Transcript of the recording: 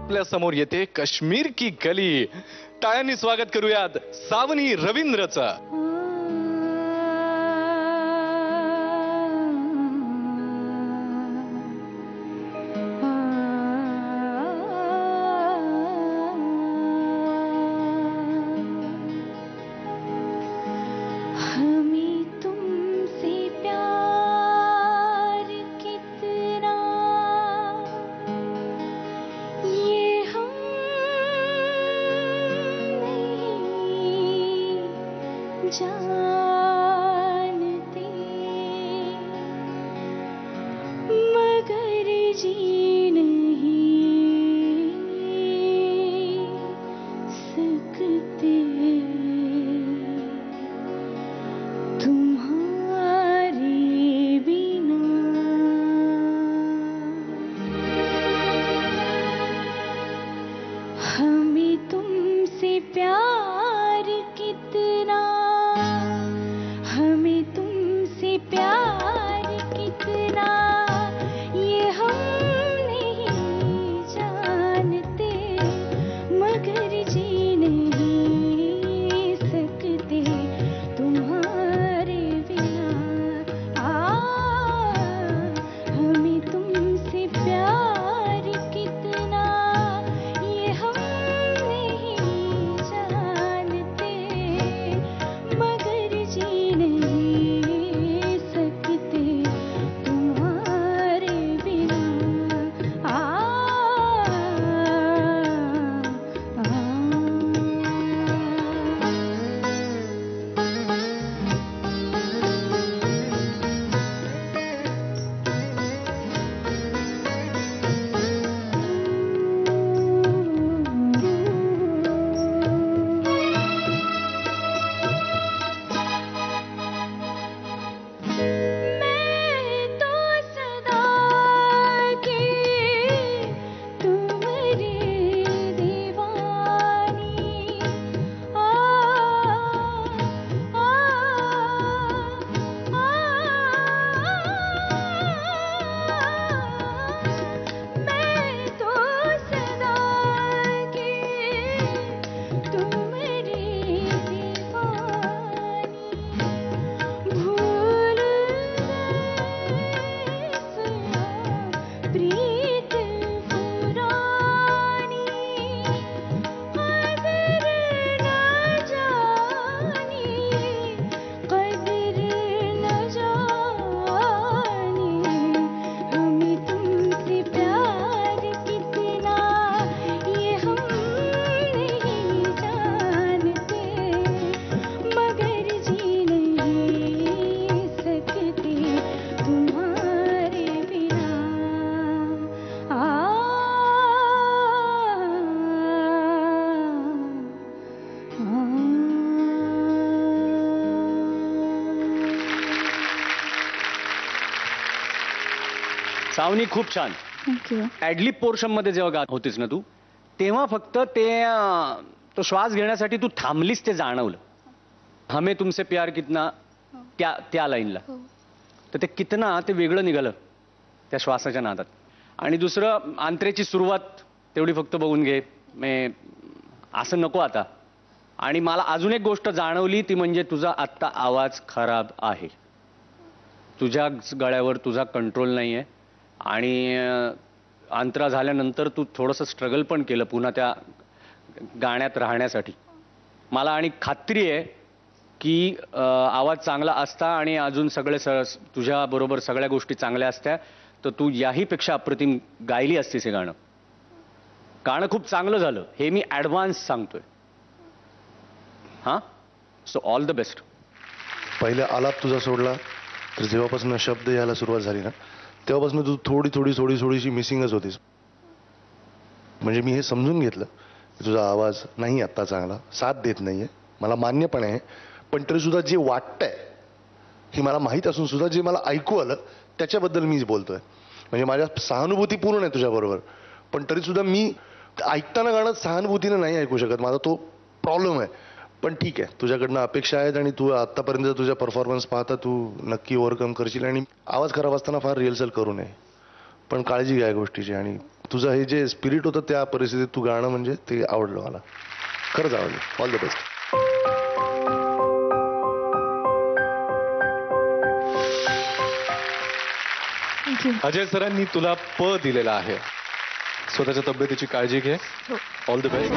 आपल्या समोर येते काश्मीर की कली. टाळ्यांनी स्वागत करूयात सावनी रवींद्रचं. जानते मगर जी नहीं सकते तुम्हारे बिना. हमें तुमसे प्यार कितना, हमें तुमसे प्यार कितना ये हम नहीं जानते मगर जी नहीं सकते तुम्हारे बिना. हमें तुमसे प्यार कितना ये हम नहीं जानते मगर जी नहीं सकते तुम्हारे बिना. सावनी खूप छान. थँक्यू. ऍडलिप पोर्शन मध्ये जेव्हा गात होतीस ना तू, तेव्हा फक्त ते तो श्वास घेण्यासाठी तू थांबलीस ते जाणवलं. हमें तुमसे प्यार कितना त्या लाईनला. तर ते कितना ते वेगळं निघालं त्या श्वासाच्या नादात. आणि दुसरं आंतरेची सुरुवात तेवढी फक्त बघून घे, असं नको आता. आणि मला अजून एक गोष्ट जाणवली ती म्हणजे तुझा आत्ता आवाज खराब आहे. तुझ्या गळ्यावर तुझा कंट्रोल नाही आहे. आणि अंतरा झाल्यानंतर तू थोडंसं स्ट्रगल पण केलं पुन्हा त्या गाण्यात राहण्यासाठी. मला आणि खात्री आहे की आवाज चांगला असता आणि अजून सगळे तुझ्याबरोबर सगळ्या गोष्टी चांगल्या असत्या तर तू याहीपेक्षा अप्रतिम गायली असतीस हे गाणं. गाणं खूप चांगलं झालं हे मी ॲडव्हान्स सांगतोय. हां, सो ऑल द बेस्ट. पहिला आलाप तुझा सोडला तर जेव्हापासून शब्द यायला सुरुवात झाली ना तेव्हापासून तू थोडीशी मिसिंगच होतीस. म्हणजे मी हे समजून घेतलं की तुझा आवाज नाही आत्ता चांगला, साथ देत नाहीये, मला मान्य पण आहे. पण तरी सुद्धा जे वाटतंय हे मला माहीत असून सुद्धा जे मला ऐकू आलं त्याच्याबद्दल मीच बोलतोय. म्हणजे माझ्या सहानुभूती पूर्ण आहे तुझ्याबरोबर, पण तरी सुद्धा मी ऐकताना गाणं सहानुभूतीने नाही ऐकू शकत. माझा तो प्रॉब्लेम आहे. पण ठीक आहे, तुझ्याकडनं अपेक्षा आहेत आणि तू आत्तापर्यंत तुझ्या परफॉर्मन्स पाहता तू नक्की ओव्हरकम करशील. आणि आवाज खराब असताना फार रिहर्सल करू नये. पण काळजी घ्या या गोष्टीची. आणि तुझं हे जे स्पिरिट होतं त्या परिस्थितीत तू गाणं म्हणजे ते आवडलं मला, खरंच आवडलं. All the best. Thank you. Ajay सरांनी तुला प दिलेला आहे. स्वतःच्या तब्येतीची काळजी घे. All the best.